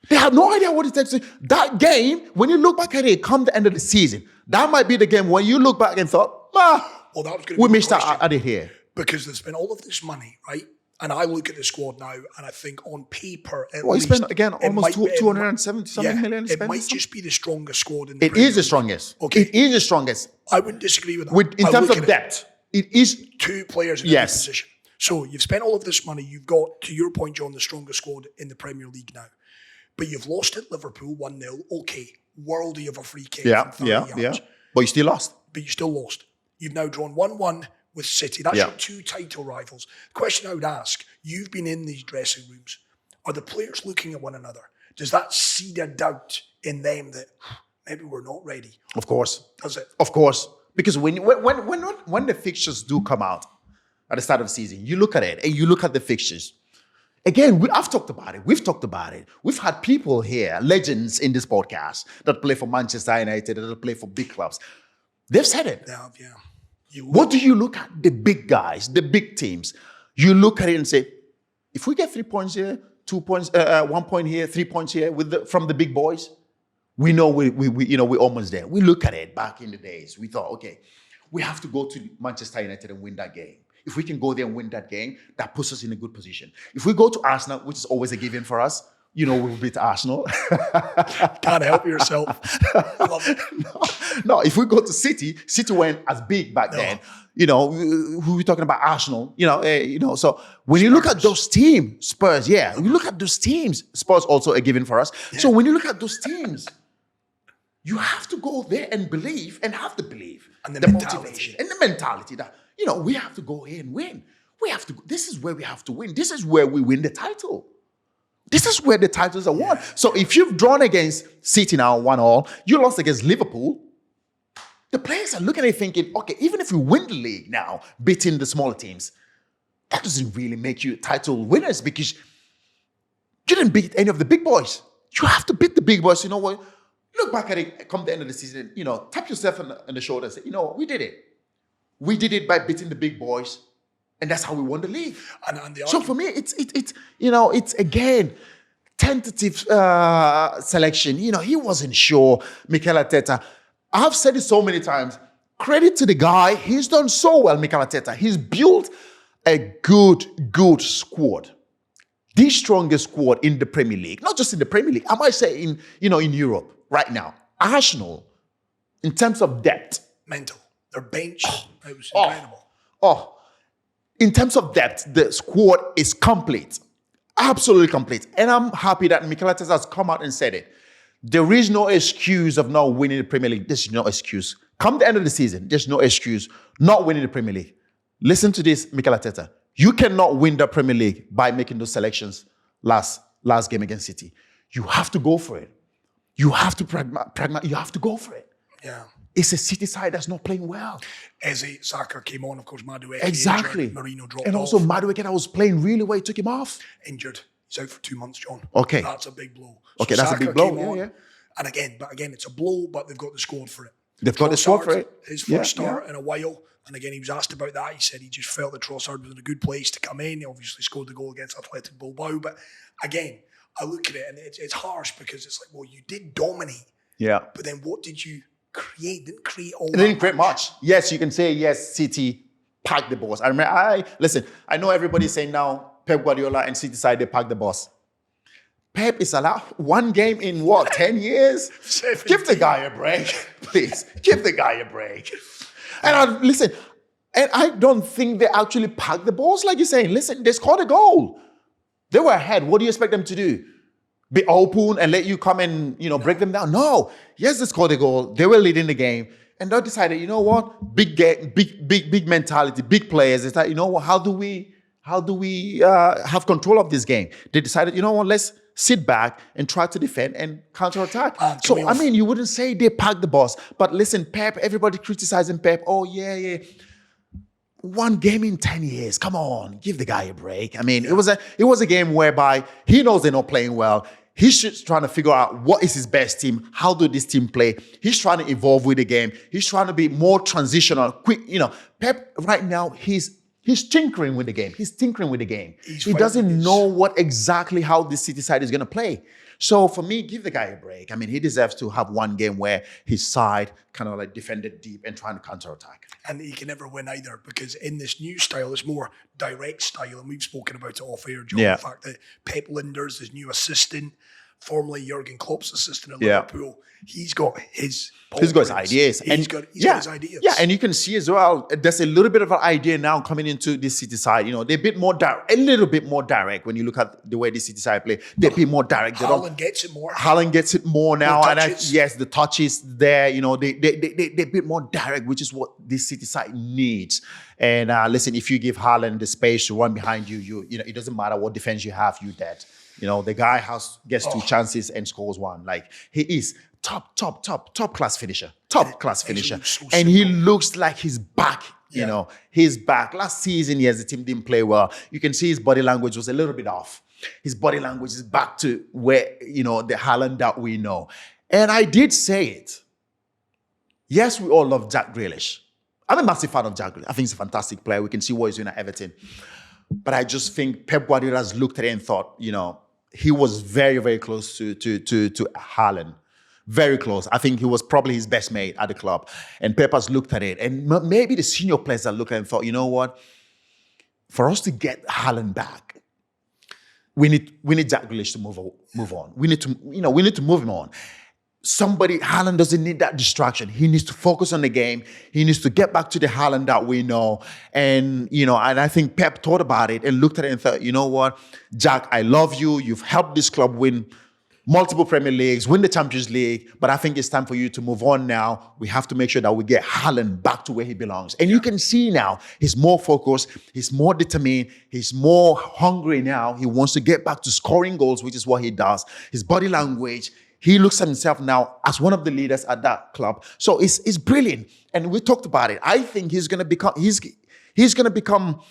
They have no idea what it takes. That game, when you look back at it, come the end of the season, that might be the game when you look back and thought, that was going to we missed out at it here. Because they spent all of this money, right? And I look at the squad now, and I think on paper, he spent again almost 270 something million. It might just be the strongest squad in the It is the strongest. Okay, it is the strongest. I wouldn't disagree with that. In terms of depth, it is 2 players in every position. So you've spent all of this money. You've got, to your point, John, the strongest squad in the Premier League now. But you've lost at Liverpool 1-0. Okay, worldie of a free kick from 30 yards. But you still lost. But you still lost. You've now drawn 1-1 with City. That's your 2 title rivals. The question I would ask, you've been in these dressing rooms. Are the players looking at one another? Does that seed a doubt in them that maybe we're not ready? Of course. Does it? Of course. Because when the fixtures do come out at the start of the season, you look at it and you look at the fixtures. Again, I've talked about it. We've talked about it. We've had people here, legends in this podcast, that play for Manchester United, that play for big clubs. They've said it. Yeah. What do you look at? The big guys, the big teams. You look at it and say, if we get 3 points here, 2 points, 1 point here, 3 points here from the big boys, we know we're almost there. We look at it back in the days. We thought, okay, we have to go to Manchester United and win that game. If we can go there and win that game, that puts us in a good position. If we go to Arsenal, which is always a given for us, we'll beat Arsenal. Can't help yourself. No, if we go to City weren't as big back then. Who we talking about? Arsenal. So when you look at those teams, Spurs, you look at those teams, Spurs also a given for us. Yeah. So when you look at those teams, you have to go there and believe and have the belief. And the motivation and the mentality that, we have to go here and win. we have to. This is where we have to win. This is where we win the title. This is where the titles are won. So if you've drawn against City now 1-1, you lost against Liverpool, the players are looking at it thinking, okay, even if we win the league now, beating the smaller teams, that doesn't really make you title winners because you didn't beat any of the big boys. You have to beat the big boys. You know what? Look back at it, come the end of the season, tap yourself on the shoulder and say, you know what, we did it. We did it by beating the big boys. And that's how we won the league. So for me, it's again, tentative selection. He wasn't sure, Mikel Arteta. I've said it so many times. Credit to the guy. He's done so well, Mikel Arteta. He's built a good squad. The strongest squad in the Premier League. Not just in the Premier League. I might say in Europe right now. Arsenal, in terms of depth. Mental. Their bench, it was incredible. In terms of depth, the squad is complete. Absolutely complete. And I'm happy that Mikel Arteta has come out and said it. There is no excuse of not winning the Premier League. There's no excuse. Come the end of the season, there's no excuse not winning the Premier League. Listen to this, Mikel Arteta. You cannot win the Premier League by making those selections last game against City. You have to go for it. You have to you have to go for it. Yeah. It's a City side that's not playing well. Eze, Saka came on, of course, Madueke exactly. Injured, Mourinho dropped and off. Also Madueke that was playing really well, he took him off. Injured. He's out for 2 months, John. Okay. That's a big blow. Okay, so that's Saka a big blow. Came on, yeah. And again, it's a blow, but they've got the squad for it. They've got the squad for it. His first start in a while. And again, he was asked about that. He said he just felt that Trossard was in a good place to come in. He obviously scored the goal against Athletic Bilbao. But again, I look at it and it's harsh because it's like, well, you did dominate. Yeah. But then what did you create? Didn't create all that. It didn't create much. Yes, you can say, yes, City packed the bus. I remember, listen, I know everybody's saying now, Pep Guardiola and City side, they packed the bus. Pep is allowed one game in 10 years? 17. Give the guy a break, please. Give the guy a break. And listen, and I don't think they actually packed the balls like you're saying. Listen, they scored a goal. They were ahead. What do you expect them to do? Be open and let you come and, break them down? No. Yes, they scored a goal. They were leading the game. And they decided, you know what? Big game, big mentality, big players. It's like, you know what? How do we have control of this game? They decided, you know what? Let's sit back and try to defend and counterattack. You wouldn't say they packed the bus. But listen, Pep, everybody criticizing Pep. Oh, yeah. One game in 10 years. Come on, give the guy a break. It was a game whereby he knows they're not playing well. He's just trying to figure out what is his best team. How do this team play? He's trying to evolve with the game. He's trying to be more transitional, quick. Pep right now, he's tinkering with the game. He's tinkering with the game. He doesn't know how this City side is going to play. So for me, give the guy a break. He deserves to have one game where his side kind of like defended deep and trying to counterattack. And he can never win either because in this new style, it's more direct style. And we've spoken about it off air, John. The fact that Pep Lijnders, his new assistant, formerly Jurgen Klopp's assistant at Liverpool, he's got his ideas. He's got his ideas. Yeah, and you can see as well, there's a little bit of an idea now coming into this City side. They're a little bit more direct when you look at the way the City side play. They're a bit more direct. Haaland gets it more. Haaland gets it more now. The touches there, they're a bit more direct, which is what this City side needs. And listen, if you give Haaland the space to run behind you, it doesn't matter what defense you have, you're dead. The guy gets 2 chances and scores 1. Like, he is top class finisher. Top class finisher. And he looks like he's back, he's back. Last season, yes, the team didn't play well. You can see his body language was a little bit off. His body language is back to where, the Haaland that we know. And I did say it. Yes, we all love Jack Grealish. I'm a massive fan of Jack Grealish. I think he's a fantastic player. We can see what he's doing at Everton. But I just think Pep Guardiola has looked at it and thought, he was very, very close to Haaland. Very close. I think he was probably his best mate at the club. And Pep has looked at it. And maybe the senior players have looked at it and thought, you know what? For us to get Haaland back, we need Jack Grealish to move on. We need to move him on. Haaland doesn't need that distraction. He needs to focus on the game. He needs to get back to the Haaland that we know. And, and I think Pep thought about it and looked at it and thought, you know what, Jack, I love you. You've helped this club win multiple Premier Leagues, win the Champions League, but I think it's time for you to move on now. We have to make sure that we get Haaland back to where he belongs. And you can see now, he's more focused, he's more determined, he's more hungry now. He wants to get back to scoring goals, which is what he does. His body language, he looks at himself now as one of the leaders at that club. So it's brilliant. And we talked about it. I think he will become,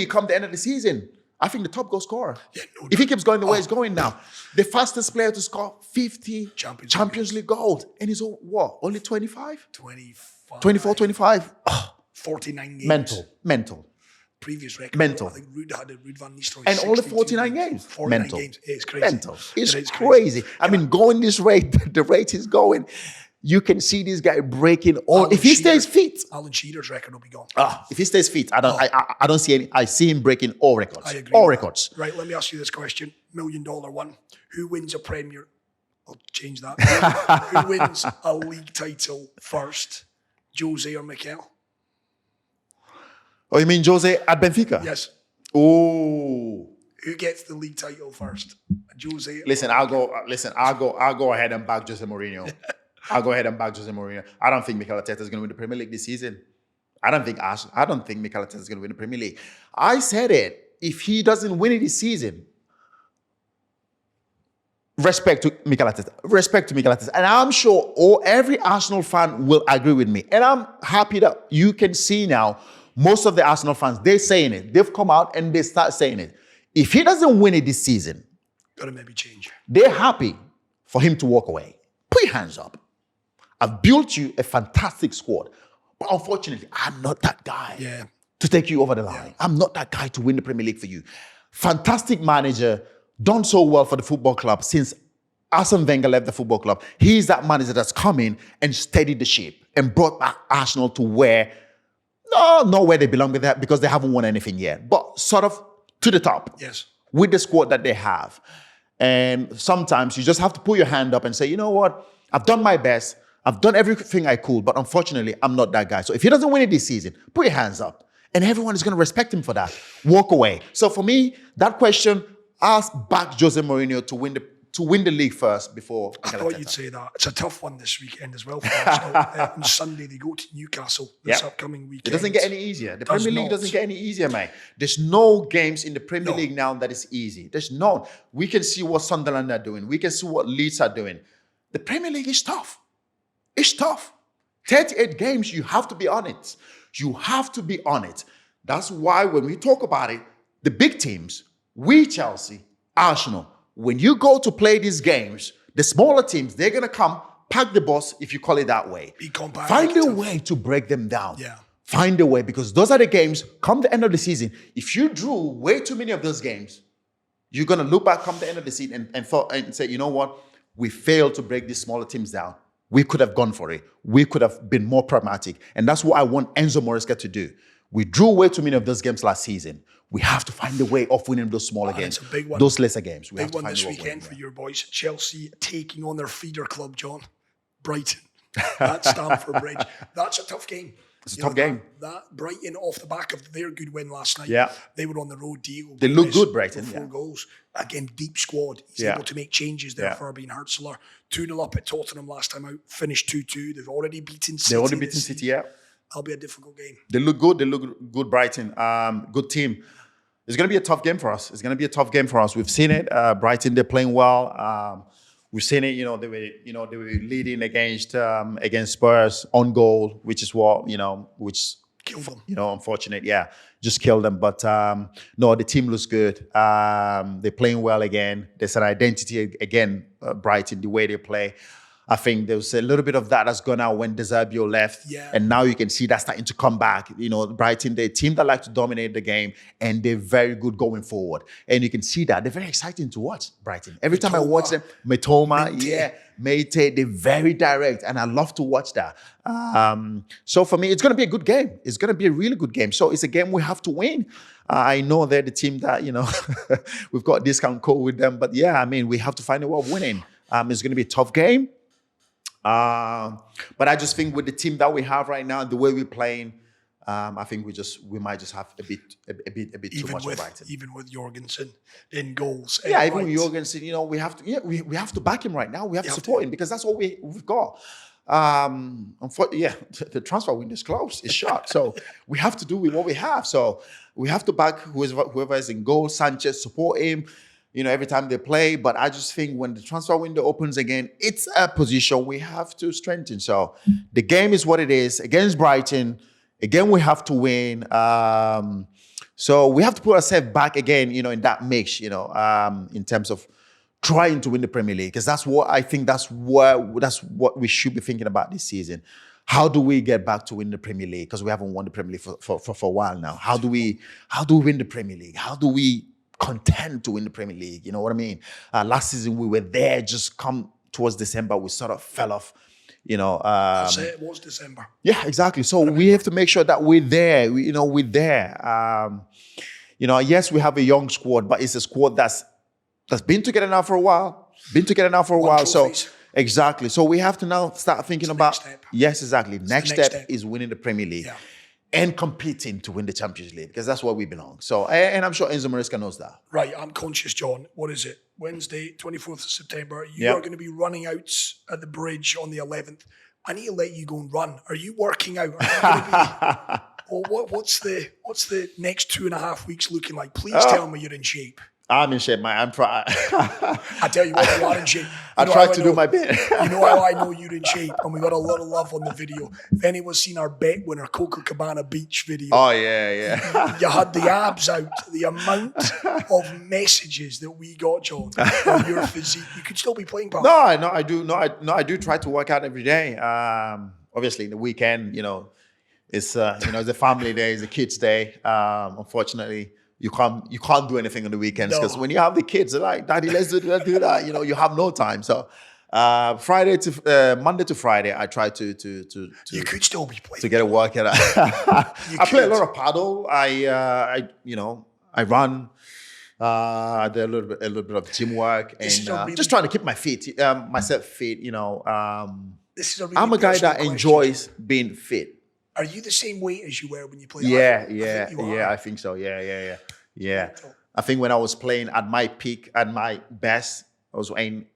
come the end of the season, I think the top goal scorer. Yeah, no, if he keeps going the way he's going now, the fastest player to score 50 Champions League goals. And he's only 25? 25. 24, 25. 49 games. Mental. Previous record. Mental. I think Ruud van Nistelrooy. And only 49 games. 49 Mental. games. It's crazy. Mental. It's crazy. I mean, going this rate, the rate he's going, you can see this guy breaking all. If he stays fit, Alan Shearer's record will be gone. If he stays fit, I don't see any. I see him breaking all records. I agree. All records. Right. Let me ask you this question: $1 million one. Who wins a Premier? I'll change that. Who wins a league title first? Jose or Mikel? Oh, you mean Jose at Benfica? Yes. Oh. Who gets the league title first? Jose. Listen, I'll go ahead and back Jose Mourinho. I'll go ahead and back Jose Mourinho. I don't think Mikel Arteta is going to win the Premier League this season. I don't think Mikel Arteta is going to win the Premier League. I said it. If he doesn't win it this season, respect to Mikel Arteta. And I'm sure every Arsenal fan will agree with me. And I'm happy that you can see now most of the Arsenal fans, they're saying it. They've come out and they start saying it. If he doesn't win it this season, gotta maybe change. They're happy for him to walk away. Put your hands up. I've built you a fantastic squad. But unfortunately, I'm not that guy to take you over the line. I'm not that guy to win the Premier League for you. Fantastic manager, done so well for the football club since Arsene Wenger left the football club. He's that manager that's come in and steadied the ship and brought back Arsenal to where they belong with that, because they haven't won anything yet. But sort of to the top. Yes. With the squad that they have. And sometimes you just have to put your hand up and say, you know what? I've done my best. I've done everything I could, but unfortunately, I'm not that guy. So if he doesn't win it this season, put your hands up. And everyone is going to respect him for that. Walk away. So for me, that question, ask back Jose Mourinho to win the league first before. I thought you'd say that. It's a tough one this weekend as well for Arsenal. On Sunday, they go to Newcastle this upcoming weekend. It doesn't get any easier. The Premier League doesn't get any easier, mate. There's no games in the Premier League now that is easy. There's none. We can see what Sunderland are doing. We can see what Leeds are doing. The Premier League is tough. It's tough. 38 games, you have to be on it. You have to be on it. That's why when we talk about it, the big teams, we Chelsea, Arsenal, when you go to play these games, the smaller teams, they're going to come, pack the bus, if you call it that way. Be compact. Find a way to break them down. Yeah. Find a way, because those are the games, come the end of the season, if you drew way too many of those games, you're going to look back come the end of the season and say, you know what? We failed to break these smaller teams down. We could have gone for it. We could have been more pragmatic. And that's what I want Enzo Maresca to do. We drew way too many of those games last season. We have to find a way of winning those smaller games. It's a big one. Those lesser games. Big one this weekend for your boys. Chelsea taking on their feeder club, John. Brighton. That's Stamford Bridge. That's a tough game. It's a tough game. That Brighton, off the back of their good win last night, they were on the road. Diego they look good, Brighton. 4 goals. Again, deep squad. He's able to make changes there for Fabian Hurtzler. 2-0 up at Tottenham last time out. Finished 2-2. They've already beaten City. That'll be a difficult game. They look good. They look good, Brighton. Good team. It's going to be a tough game for us. We've seen it. Brighton, they're playing well. We've seen it. They were leading against Spurs on goal, which is which killed them. Unfortunate. Yeah, just killed them. But no, the team looks good. They're playing well again. There's an identity again, Brighton, the way they play. I think there was a little bit of that that's gone out when De Zerbi left. Yeah. And now you can see that starting to come back. Brighton, they're a team that like to dominate the game, and they're very good going forward. And you can see that. They're very exciting to watch, Brighton. Every time I watch them, Meite, they're very direct, and I love to watch that. So for me, it's going to be a good game. It's going to be a really good game. So it's a game we have to win. I know they're the team that, we've got a discount code with them. But yeah, we have to find a way of winning. It's going to be a tough game. But I just think with the team that we have right now, the way we're playing, I think we might just have a bit too much of Brighton. Even with Jorgensen in goals. Yeah, even with Jorgensen, we have to. Yeah, we have to back him right now. We have to support him because that's all we've got. Unfortunately, the transfer window is closed. It's shut. So we have to do with what we have. So we have to back whoever is in goal. Sanchez, support him. Every time they play. But I just think when the transfer window opens again, it's a position we have to strengthen. So the game is what it is against Brighton. Again, we have to win. So we have to put ourselves back again, in that mix, in terms of trying to win the Premier League, because that's what we should be thinking about this season. How do we get back to win the Premier League? Because we haven't won the Premier League for a while now. How do we win the Premier League? How do we contend to win the Premier League? You know what I mean? Last season we were there, just come towards December, we sort of fell off. I'll say it was December. Yeah, exactly. So we have to make sure that we're there. We're there. Yes, we have a young squad, but it's a squad that's been together now for a while. So exactly. So we have to now start thinking about. Next step. Yes, exactly. Next step is winning the Premier League and competing to win the Champions League, because that's where we belong. So, and I'm sure Enzo Maresca knows that. Right. I'm conscious, John. What is it? Wednesday, 24th of September. You are going to be running out at the bridge on the 11th. I need to let you go and run. Are you working out? Are you going to be, what's the next 2.5 weeks looking like? Please tell me you're in shape. I'm in shape, man. I'm trying. I tell you what, you are in shape. I try to do my bit. You know how I know you're in shape, and we got a lot of love on the video. If anyone's seen our bet winner, Copacabana Beach video. Oh, yeah. You had the abs out. The amount of messages that we got, John, on your physique. You could still be playing, pal. No, I do. I do try to work out every day. Obviously, the weekend, it's the family day, it's the kids' day. Unfortunately, you can't do anything on the weekends, because when you have the kids, they're like, Daddy, let's do that. You have no time. So Monday to Friday, I try to you could still be playing to get a workout. I play a lot of paddle. I run. I do a little bit of gym work, and just trying to keep myself fit. This is I'm a guy that enjoys being fit. Are you the same weight as you were when you played? I think so. Yeah. I think when I was playing at my peak, at my best, I was weighing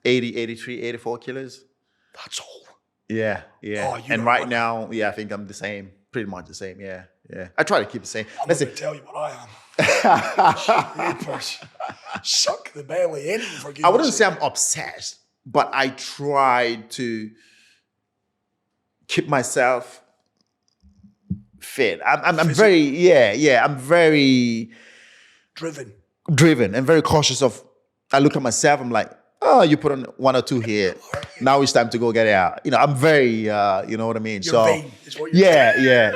80, 83, 84 kilos. That's all. Yeah. Oh, and right now, I think I'm the same, pretty much the same. Yeah. I try to keep the same. I'm going to tell you what I am. Suck the belly in. I wouldn't say I'm obsessed, but I try to keep myself fit. I'm very, I'm very driven and very cautious of. I look at myself, I'm like, oh, you put on 1 or 2 here. Now it's time to go get it out. I'm very, you know what I mean? You're vain, is what you're saying. Yeah.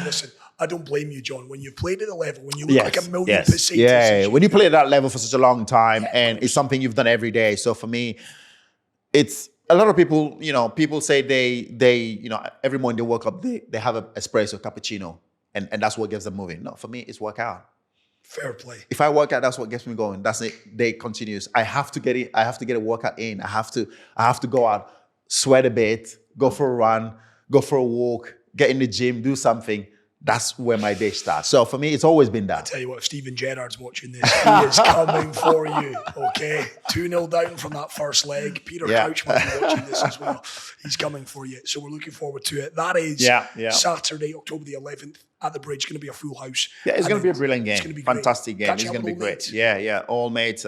Listen, I don't blame you, John. When you played at the level, when you look like a million pesetas. Yeah. When you play at that level for such a long time, and it's something you've done every day. So for me, it's a lot of people, people say they every morning they wake up, they have an espresso, cappuccino, and that's what gets them moving. No, for me, it's workout. Fair play. If I work out, that's what gets me going. That's it. Day continues. I have to get it. I have to get a workout in. I have to go out, sweat a bit, go for a run, go for a walk, get in the gym, do something. That's where my day starts. So for me, it's always been that. I tell you what, if Steven Gerrard's watching this, he is coming for you, okay? 2-0 down from that first leg. Peter Crouch might be watching this as well. He's coming for you. So we're looking forward to it. That is Saturday, October the 11th at the Bridge. It's going to be a full house. Yeah, it's going to be a brilliant game. It's going to be fantastic game. It's going to be great. Yeah, all mates.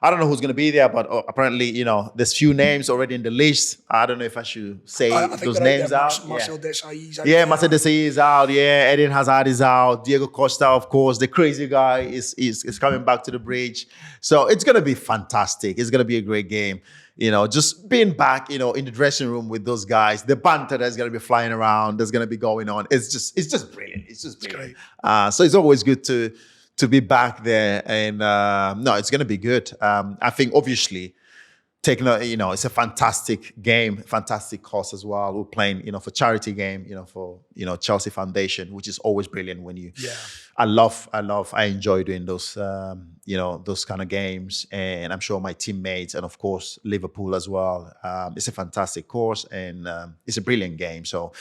I don't know who's going to be there, but apparently, there's few names already in the list. I don't know if I should say those names out. Marcel Desailly's out. Yeah, Marcel Desailly is out. Yeah, Eden Hazard is out. Diego Costa, of course, the crazy guy is coming back to the Bridge. So it's going to be fantastic. It's going to be a great game. Just being back, in the dressing room with those guys, the banter that's going to be flying around, that's going to be going on. It's just brilliant. It's just brilliant. So it's always good to be back there, and it's going to be good. I think obviously it's a fantastic game, fantastic cause as well. We're playing, for charity game, for Chelsea Foundation, which is always brilliant when you. Yeah. I enjoy doing those, those kind of games, and I'm sure my teammates, and of course Liverpool as well. It's a fantastic course, and it's a brilliant game. So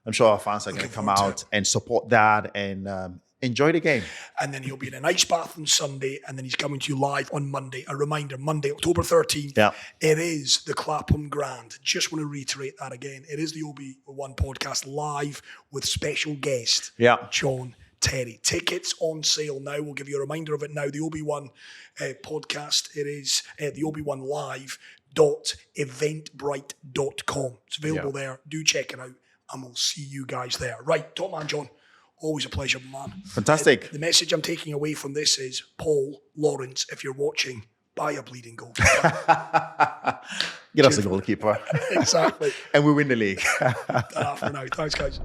I'm sure our fans are going to come out and support that and enjoy the game. And then he'll be in an ice bath on Sunday, and then he's coming to you live on Monday. A reminder, Monday, October 13th, it is the Clapham Grand. Just want to reiterate that again. It is the Obi-Wan podcast live with special guest, John Terry. Tickets on sale now. We'll give you a reminder of it now. The Obi-Wan podcast, it is the Obi-Wan live.eventbrite.com. It's available there. Do check it out, and we'll see you guys there. Right, top man John. Always a pleasure, man. Fantastic. The message I'm taking away from this is, Paul Lawrence, if you're watching, buy a bleeding goalkeeper. Get us a goalkeeper. Exactly. And we win the league. For now. Thanks, guys.